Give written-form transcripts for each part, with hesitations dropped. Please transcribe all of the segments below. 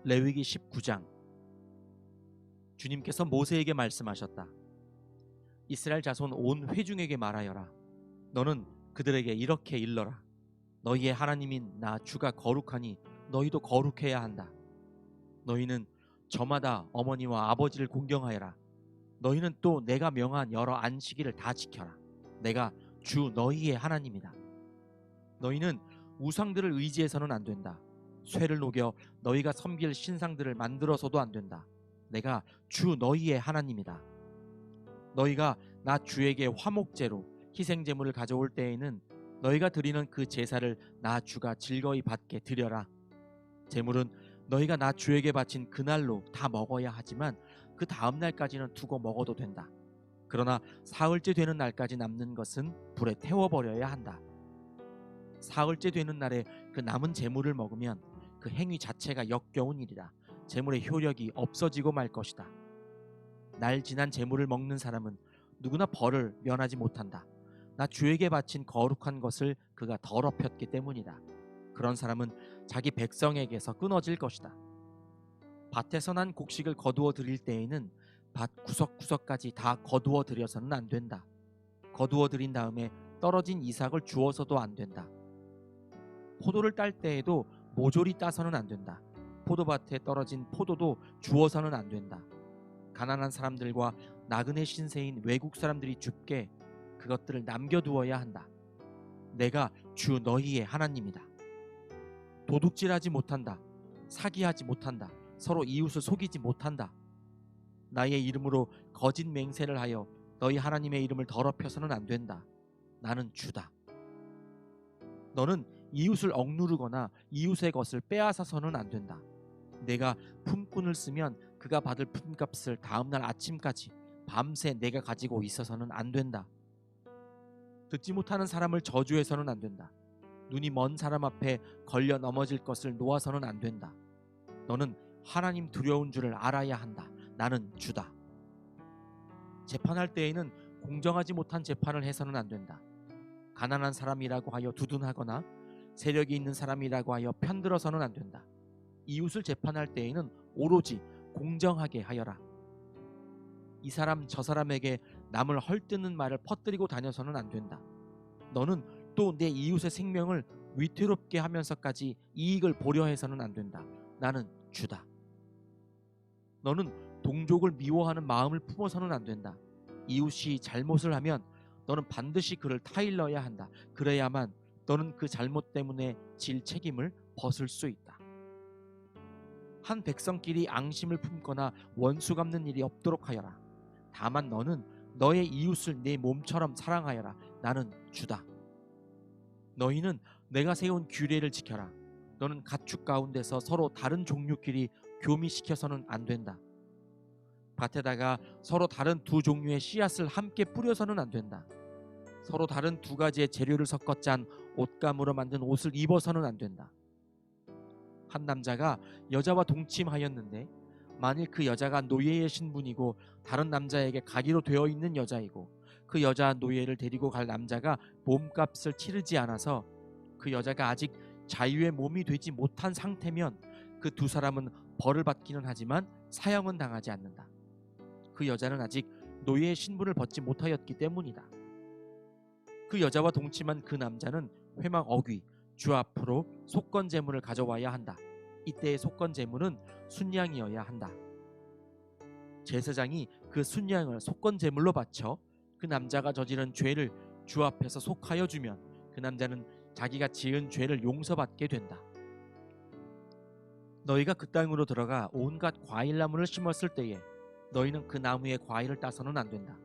레위기 19장. 주님께서 모세에게 말씀하셨다. 이스라엘 자손 온 회중에게 말하여라. 너는 그들에게 이렇게 일러라. 너희의 하나님인 나 주가 거룩하니 너희도 거룩해야 한다. 너희는 저마다 어머니와 아버지를 공경하여라. 너희는 또 내가 명한 여러 안식일을 다 지켜라. 내가 주 너희의 하나님이다. 너희는 우상들을 의지해서는 안 된다. 쇠를 녹여 너희가 섬길 신상들을 만들어서도 안 된다. 내가 주 너희의 하나님이다. 너희가 나 주에게 화목제로 희생제물을 가져올 때에는 너희가 드리는 그 제사를 나 주가 즐거이 받게 드려라. 제물은 너희가 나 주에게 바친 그날로 다 먹어야 하지만 그 다음 날까지는 두고 먹어도 된다. 그러나 사흘째 되는 날까지 남는 것은 불에 태워버려야 한다. 사흘째 되는 날에 그 남은 제물을 먹으면 그 행위 자체가 역겨운 일이라 제물의 효력이 없어지고 말 것이다. 날 지난 제물을 먹는 사람은 누구나 벌을 면하지 못한다. 나 주에게 바친 거룩한 것을 그가 더럽혔기 때문이다. 그런 사람은 자기 백성에게서 끊어질 것이다. 밭에서 난 곡식을 거두어 드릴 때에는 밭 구석구석까지 다 거두어 드려서는 안 된다. 거두어 드린 다음에 떨어진 이삭을 주어서도 안 된다. 포도를 딸 때에도 모조리 따서는 안 된다. 포도밭에 떨어진 포도도 주어서는 안 된다. 가난한 사람들과 나그네 신세인 외국 사람들이 줍게 그것들을 남겨두어야 한다. 내가 주 너희의 하나님이다. 도둑질하지 못한다. 사기하지 못한다. 서로 이웃을 속이지 못한다. 나의 이름으로 거짓 맹세를 하여 너희 하나님의 이름을 더럽혀서는 안 된다. 나는 주다. 너는 이웃을 억누르거나 이웃의 것을 빼앗아서는 안 된다. 내가 품꾼을 쓰면 그가 받을 품값을 다음날 아침까지 밤새 내가 가지고 있어서는 안 된다. 듣지 못하는 사람을 저주해서는 안 된다. 눈이 먼 사람 앞에 걸려 넘어질 것을 놓아서는 안 된다. 너는 하나님 두려운 줄을 알아야 한다. 나는 주다. 재판할 때에는 공정하지 못한 재판을 해서는 안 된다. 가난한 사람이라고 하여 두둔하거나 세력이 있는 사람이라고 하여 편들어서는 안 된다. 이웃을 재판할 때에는 오로지 공정하게 하여라. 이 사람 저 사람에게 남을 헐뜯는 말을 퍼뜨리고 다녀서는 안 된다. 너는 또 내 이웃의 생명을 위태롭게 하면서까지 이익을 보려 해서는 안 된다. 나는 주다. 너는 동족을 미워하는 마음을 품어서는 안 된다. 이웃이 잘못을 하면 너는 반드시 그를 타일러야 한다. 그래야만 너는 그 잘못 때문에 질 책임을 벗을 수 있다. 한 백성끼리 앙심을 품거나 원수 갚는 일이 없도록 하여라. 다만 너는 너의 이웃을 내 몸처럼 사랑하여라. 나는 주다. 너희는 내가 세운 규례를 지켜라. 너는 가축 가운데서 서로 다른 종류끼리 교미시켜서는 안 된다. 밭에다가 서로 다른 두 종류의 씨앗을 함께 뿌려서는 안 된다. 서로 다른 두 가지의 재료를 섞어 짠 옷감으로 만든 옷을 입어서는 안 된다. 한 남자가 여자와 동침하였는데 만일 그 여자가 노예의 신분이고 다른 남자에게 가기로 되어 있는 여자이고 그 여자 노예를 데리고 갈 남자가 몸값을 치르지 않아서 그 여자가 아직 자유의 몸이 되지 못한 상태면 그 두 사람은 벌을 받기는 하지만 사형은 당하지 않는다. 그 여자는 아직 노예의 신분을 벗지 못하였기 때문이다. 그 여자와 동침한 그 남자는 회막 어귀 주 앞으로 속건 제물을 가져와야 한다. 이때의 속건 제물은 순양이어야 한다. 제사장이 그 순양을 속건 제물로 바쳐 그 남자가 저지른 죄를 주 앞에서 속하여 주면 그 남자는 자기가 지은 죄를 용서받게 된다. 너희가 그 땅으로 들어가 온갖 과일나무를 심었을 때에 너희는 그 나무의 과일을 따서는 안 된다.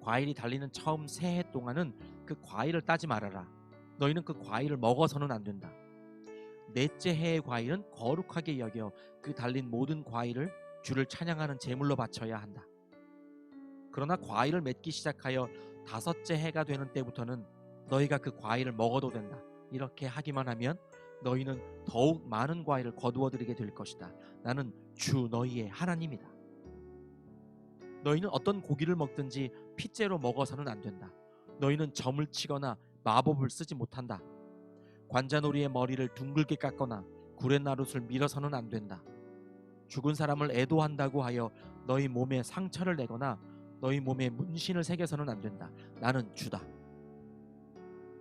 과일이 달리는 처음 세 해 동안은 그 과일을 따지 말아라. 너희는 그 과일을 먹어서는 안 된다. 넷째 해의 과일은 거룩하게 여겨 그 달린 모든 과일을 주를 찬양하는 제물로 바쳐야 한다. 그러나 과일을 맺기 시작하여 다섯째 해가 되는 때부터는 너희가 그 과일을 먹어도 된다. 이렇게 하기만 하면 너희는 더욱 많은 과일을 거두어 들이게 될 것이다. 나는 주 너희의 하나님이다. 너희는 어떤 고기를 먹든지 핏째로 먹어서는 안 된다. 너희는 점을 치거나 마법을 쓰지 못한다. 관자놀이의 머리를 둥글게 깎거나 구렛나룻을 밀어서는 안 된다. 죽은 사람을 애도한다고 하여 너희 몸에 상처를 내거나 너희 몸에 문신을 새겨서는 안 된다. 나는 주다.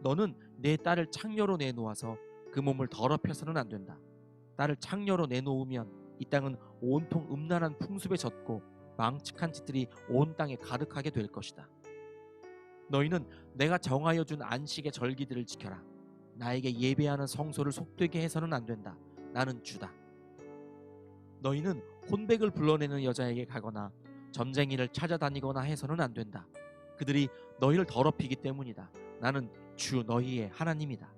너는 내 딸을 창녀로 내놓아서 그 몸을 더럽혀서는 안 된다. 딸을 창녀로 내놓으면 이 땅은 온통 음란한 풍습에 젖고 망측한 짓들이 온 땅에 가득하게 될 것이다. 너희는 내가 정하여 준 안식의 절기들을 지켜라. 나에게 예배하는 성소를 속되게 해서는 안 된다. 나는 주다. 너희는 혼백을 불러내는 여자에게 가거나 점쟁이를 찾아다니거나 해서는 안 된다. 그들이 너희를 더럽히기 때문이다. 나는 주 너희의 하나님이다.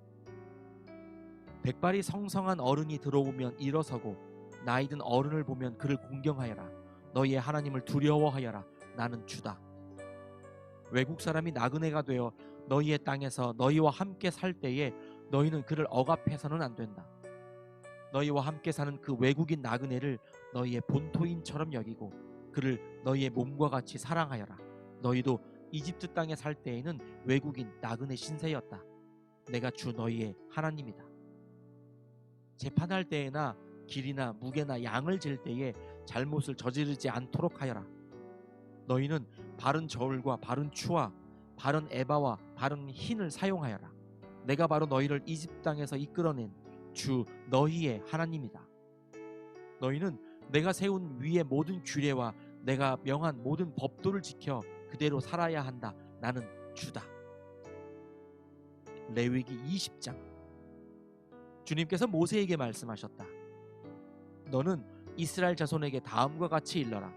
백발이 성성한 어른이 들어오면 일어서고 나이든 어른을 보면 그를 공경하여라. 너희의 하나님을 두려워하여라. 나는 주다. 외국 사람이 나그네가 되어 너희의 땅에서 너희와 함께 살 때에 너희는 그를 억압해서는 안 된다. 너희와 함께 사는 그 외국인 나그네를 너희의 본토인처럼 여기고 그를 너희의 몸과 같이 사랑하여라. 너희도 이집트 땅에 살 때에는 외국인 나그네 신세였다. 내가 주 너희의 하나님이다. 재판할 때에나 길이나 무게나 양을 잴 때에 잘못을 저지르지 않도록 하여라. 너희는 바른 저울과 바른 추와 바른 에바와 바른 흰을 사용하여라. 내가 바로 너희를 이집트 땅에서 이끌어낸 주 너희의 하나님이다. 너희는 내가 세운 위의 모든 규례와 내가 명한 모든 법도를 지켜 그대로 살아야 한다. 나는 주다. 레위기 20장. 주님께서 모세에게 말씀하셨다. 너는 이스라엘 자손에게 다음과 같이 일러라.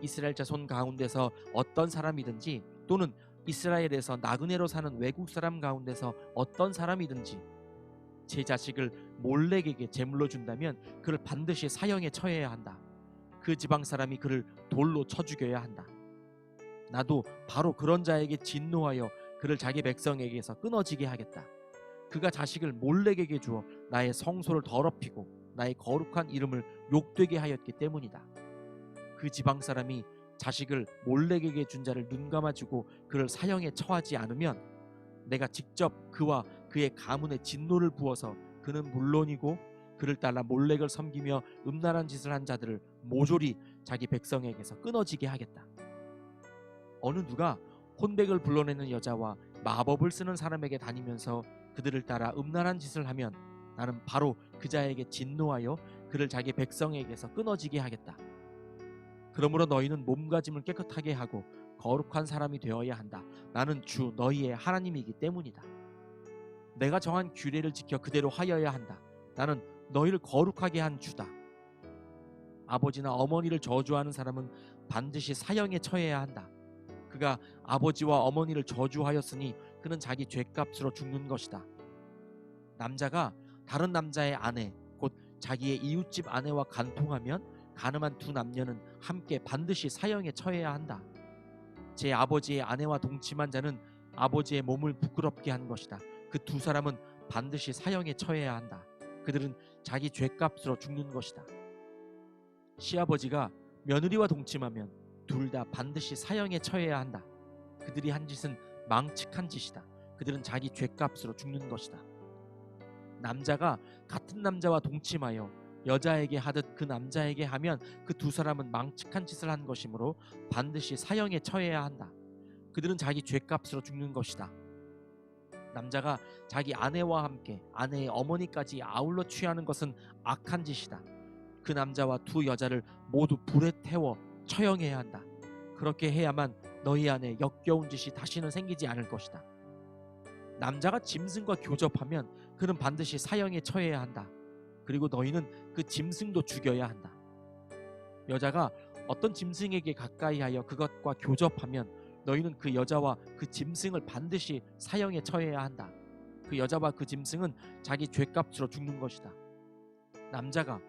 이스라엘 자손 가운데서 어떤 사람이든지 또는 이스라엘에서 나그네로 사는 외국 사람 가운데서 어떤 사람이든지 제 자식을 몰렉에게 제물로 준다면 그를 반드시 사형에 처해야 한다. 그 지방 사람이 그를 돌로 쳐 죽여야 한다. 나도 바로 그런 자에게 진노하여 그를 자기 백성에게서 끊어지게 하겠다. 그가 자식을 몰렉에게 주어 나의 성소를 더럽히고 나의 거룩한 이름을 욕되게 하였기 때문이다. 그 지방 사람이 자식을 몰렉에게 준 자를 눈감아주고 그를 사형에 처하지 않으면 내가 직접 그와 그의 가문에 진노를 부어서 그는 물론이고 그를 따라 몰렉을 섬기며 음란한 짓을 한 자들을 모조리 자기 백성에게서 끊어지게 하겠다. 어느 누가 혼백을 불러내는 여자와 마법을 쓰는 사람에게 다니면서 그들을 따라 음란한 짓을 하면 나는 바로 그 자에게 진노하여 그를 자기 백성에게서 끊어지게 하겠다. 그러므로 너희는 몸가짐을 깨끗하게 하고 거룩한 사람이 되어야 한다. 나는 주 너희의 하나님이기 때문이다. 내가 정한 규례를 지켜 그대로 하여야 한다. 나는 너희를 거룩하게 한 주다. 아버지나 어머니를 저주하는 사람은 반드시 사형에 처해야 한다. 그가 아버지와 어머니를 저주하였으니 그는 자기 죄값으로 죽는 것이다. 남자가 다른 남자의 아내 곧 자기의 이웃집 아내와 간통하면 가늠한 두 남녀는 함께 반드시 사형에 처해야 한다. 제 아버지의 아내와 동침한 자는 아버지의 몸을 부끄럽게 한 것이다. 그 두 사람은 반드시 사형에 처해야 한다. 그들은 자기 죄값으로 죽는 것이다. 시아버지가 며느리와 동침하면 둘 다 반드시 사형에 처해야 한다. 그들이 한 짓은 망측한 짓이다. 그들은 자기 죄값으로 죽는 것이다. 남자가 같은 남자와 동침하여 여자에게 하듯 그 남자에게 하면 그 두 사람은 망측한 짓을 한 것이므로 반드시 사형에 처해야 한다. 그들은 자기 죄값으로 죽는 것이다. 남자가 자기 아내와 함께 아내의 어머니까지 아울러 취하는 것은 악한 짓이다. 그 남자와 두 여자를 모두 불에 태워 처형해야 한다. 그렇게 해야만 너희 안에 역겨운 짓이 다시는 생기지 않을 것이다. 남자가 짐승과 교접하면 그는 반드시 사형에 처해야 한다. 그리고 너희는 그 짐승도 죽여야 한다. 여자가 어떤 짐승에게 가까이 하여 그것과 교접하면 너희는 그 여자와 그 짐승을 반드시 사형에 처해야 한다. 그 여자와 그 짐승은 자기 죄값으로 죽는 것이다. 남자가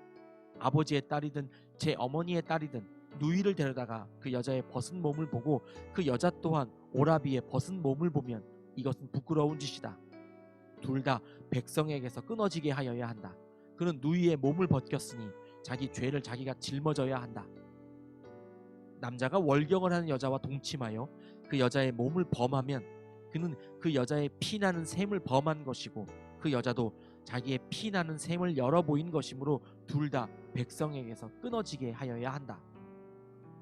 아버지의 딸이든 제 어머니의 딸이든 누이를 데려다가 그 여자의 벗은 몸을 보고 그 여자 또한 오라비의 벗은 몸을 보면 이것은 부끄러운 짓이다. 둘 다 백성에게서 끊어지게 하여야 한다. 그는 누이의 몸을 벗겼으니 자기 죄를 자기가 짊어져야 한다. 남자가 월경을 하는 여자와 동침하여 그 여자의 몸을 범하면 그는 그 여자의 피나는 셈을 범한 것이고 그 여자도 자기의 피 나는 샘을 열어 보인 것이므로 둘 다 백성에게서 끊어지게 하여야 한다.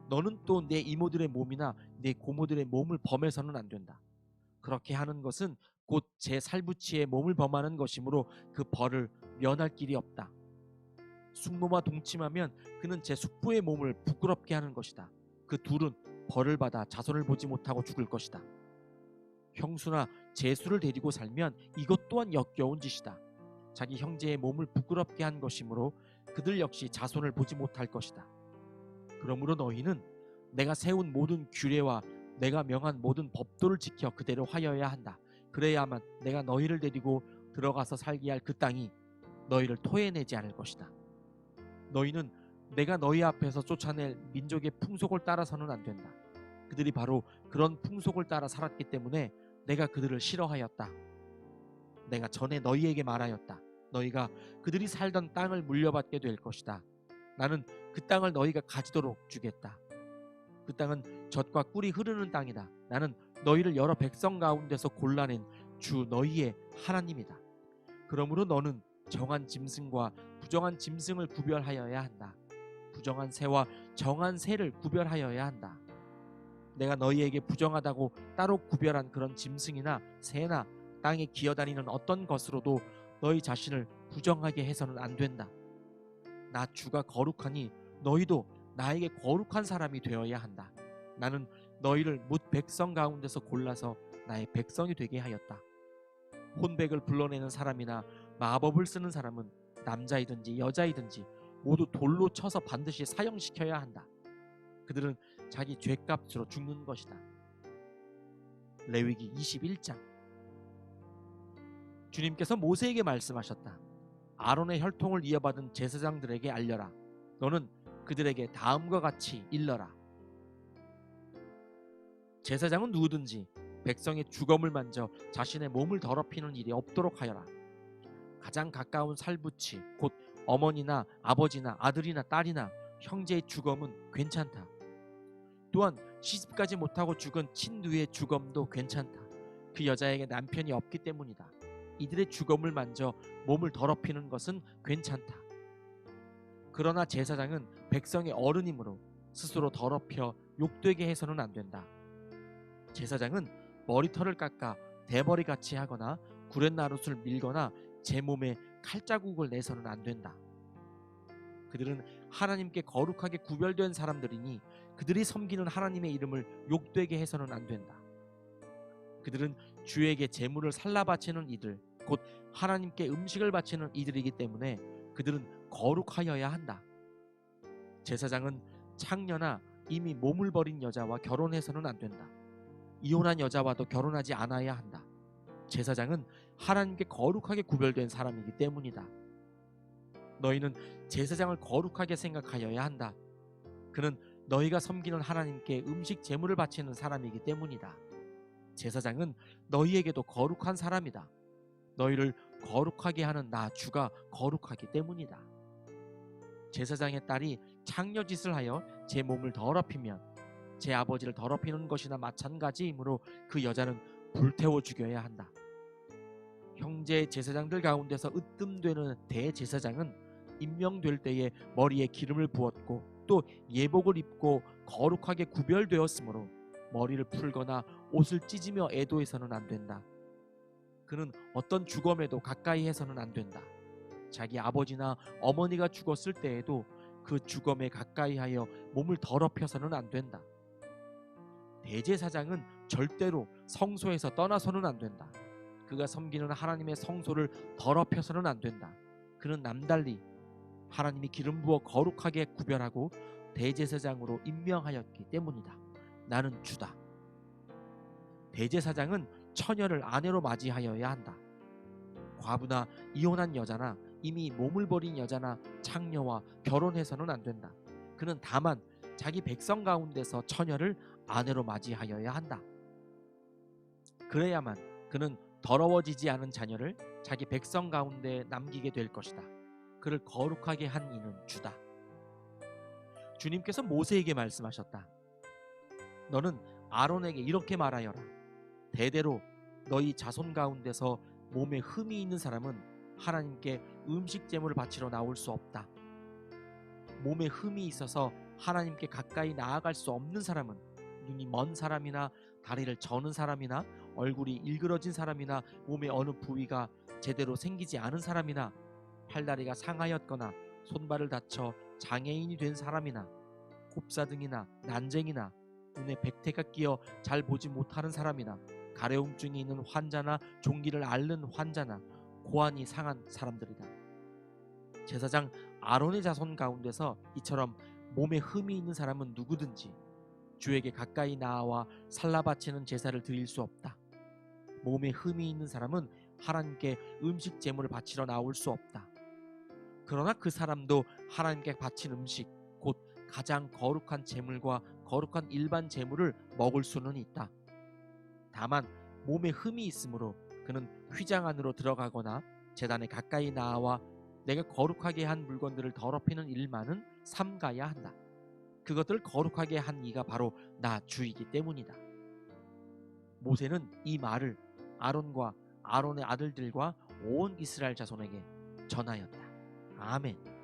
너는 또 내 이모들의 몸이나 내 고모들의 몸을 범해서는 안 된다. 그렇게 하는 것은 곧 제 살부치의 몸을 범하는 것이므로 그 벌을 면할 길이 없다. 숙모와 동침하면 그는 제 숙부의 몸을 부끄럽게 하는 것이다. 그 둘은 벌을 받아 자손을 보지 못하고 죽을 것이다. 형수나 제수를 데리고 살면 이것 또한 역겨운 짓이다. 자기 형제의 몸을 부끄럽게 한 것이므로 그들 역시 자손을 보지 못할 것이다. 그러므로 너희는 내가 세운 모든 규례와 내가 명한 모든 법도를 지켜 그대로 하여야 한다. 그래야만 내가 너희를 데리고 들어가서 살게 할 그 땅이 너희를 토해내지 않을 것이다. 너희는 내가 너희 앞에서 쫓아낼 민족의 풍속을 따라서는 안 된다. 그들이 바로 그런 풍속을 따라 살았기 때문에 내가 그들을 싫어하였다. 내가 전에 너희에게 말하였다. 너희가 그들이 살던 땅을 물려받게 될 것이다. 나는 그 땅을 너희가 가지도록 주겠다. 그 땅은 젖과 꿀이 흐르는 땅이다. 나는 너희를 여러 백성 가운데서 골라낸 주 너희의 하나님이다. 그러므로 너는 정한 짐승과 부정한 짐승을 구별하여야 한다. 부정한 새와 정한 새를 구별하여야 한다. 내가 너희에게 부정하다고 따로 구별한 그런 짐승이나 새나 땅에 기어다니는 어떤 것으로도 너희 자신을 부정하게 해서는 안 된다. 나 주가 거룩하니 너희도 나에게 거룩한 사람이 되어야 한다. 나는 너희를 뭇 백성 가운데서 골라서 나의 백성이 되게 하였다. 혼백을 불러내는 사람이나 마법을 쓰는 사람은 남자이든지 여자이든지 모두 돌로 쳐서 반드시 사형시켜야 한다. 그들은 자기 죄값으로 죽는 것이다. 레위기 21장. 주님께서 모세에게 말씀하셨다. 아론의 혈통을 이어받은 제사장들에게 알려라. 너는 그들에게 다음과 같이 일러라. 제사장은 누구든지 백성의 주검을 만져 자신의 몸을 더럽히는 일이 없도록 하여라. 가장 가까운 살부치 곧 어머니나 아버지나 아들이나 딸이나 형제의 주검은 괜찮다. 또한 시집가지 못하고 죽은 친누의 주검도 괜찮다. 그 여자에게 남편이 없기 때문이다. 이들의 주검을 만져 몸을 더럽히는 것은 괜찮다. 그러나 제사장은 백성의 어른이므로 스스로 더럽혀 욕되게 해서는 안 된다. 제사장은 머리털을 깎아 대머리같이 하거나 구렛나룻을 밀거나 제 몸에 칼자국을 내서는 안 된다. 그들은 하나님께 거룩하게 구별된 사람들이니 그들이 섬기는 하나님의 이름을 욕되게 해서는 안 된다. 그들은 주에게 제물을 살라 바치는 이들, 곧 하나님께 음식을 바치는 이들이기 때문에 그들은 거룩하여야 한다. 제사장은 창녀나 이미 몸을 버린 여자와 결혼해서는 안 된다. 이혼한 여자와도 결혼하지 않아야 한다. 제사장은 하나님께 거룩하게 구별된 사람이기 때문이다. 너희는 제사장을 거룩하게 생각하여야 한다. 그는 너희가 섬기는 하나님께 음식 제물을 바치는 사람이기 때문이다. 제사장은 너희에게도 거룩한 사람이다. 너희를 거룩하게 하는 나 주가 거룩하기 때문이다. 제사장의 딸이 창녀짓을 하여 제 몸을 더럽히면 제 아버지를 더럽히는 것이나 마찬가지이므로 그 여자는 불태워 죽여야 한다. 형제 제사장들 가운데서 으뜸되는 대제사장은 임명될 때에 머리에 기름을 부었고 또 예복을 입고 거룩하게 구별되었으므로 머리를 풀거나 옷을 찢으며 애도해서는 안 된다. 그는 어떤 주검에도 가까이 해서는 안 된다. 자기 아버지나 어머니가 죽었을 때에도 그 주검에 가까이 하여 몸을 더럽혀서는 안 된다. 대제사장은 절대로 성소에서 떠나서는 안 된다. 그가 섬기는 하나님의 성소를 더럽혀서는 안 된다. 그는 남달리 하나님이 기름 부어 거룩하게 구별하고 대제사장으로 임명하였기 때문이다. 나는 주다. 대제사장은 처녀를 아내로 맞이하여야 한다. 과부나 이혼한 여자나 이미 몸을 버린 여자나 창녀와 결혼해서는 안 된다. 그는 다만 자기 백성 가운데서 처녀를 아내로 맞이하여야 한다. 그래야만 그는 더러워지지 않은 자녀를 자기 백성 가운데 남기게 될 것이다. 그를 거룩하게 한 이는 주다. 주님께서 모세에게 말씀하셨다. 너는 아론에게 이렇게 말하여라. 대대로 너희 자손 가운데서 몸에 흠이 있는 사람은 하나님께 음식 제물을 바치러 나올 수 없다. 몸에 흠이 있어서 하나님께 가까이 나아갈 수 없는 사람은, 눈이 먼 사람이나 다리를 저는 사람이나 얼굴이 일그러진 사람이나 몸의 어느 부위가 제대로 생기지 않은 사람이나 팔다리가 상하였거나 손발을 다쳐 장애인이 된 사람이나 곱사등이나 난쟁이나 눈에 백태가 끼어 잘 보지 못하는 사람이나 가려움증이 있는 환자나 종기를 앓는 환자나 고환이 상한 사람들이다. 제사장 아론의 자손 가운데서 이처럼 몸에 흠이 있는 사람은 누구든지 주에게 가까이 나와 살라 바치는 제사를 드릴 수 없다. 몸에 흠이 있는 사람은 하나님께 음식 제물을 바치러 나올 수 없다. 그러나 그 사람도 하나님께 바친 음식, 곧 가장 거룩한 제물과 거룩한 일반 제물을 먹을 수는 있다. 다만 몸에 흠이 있으므로 그는 휘장 안으로 들어가거나 제단에 가까이 나와 내가 거룩하게 한 물건들을 더럽히는 일만은 삼가야 한다. 그것들을 거룩하게 한 이가 바로 나 주이기 때문이다. 모세는 이 말을 아론과 아론의 아들들과 온 이스라엘 자손에게 전하였다. 아멘.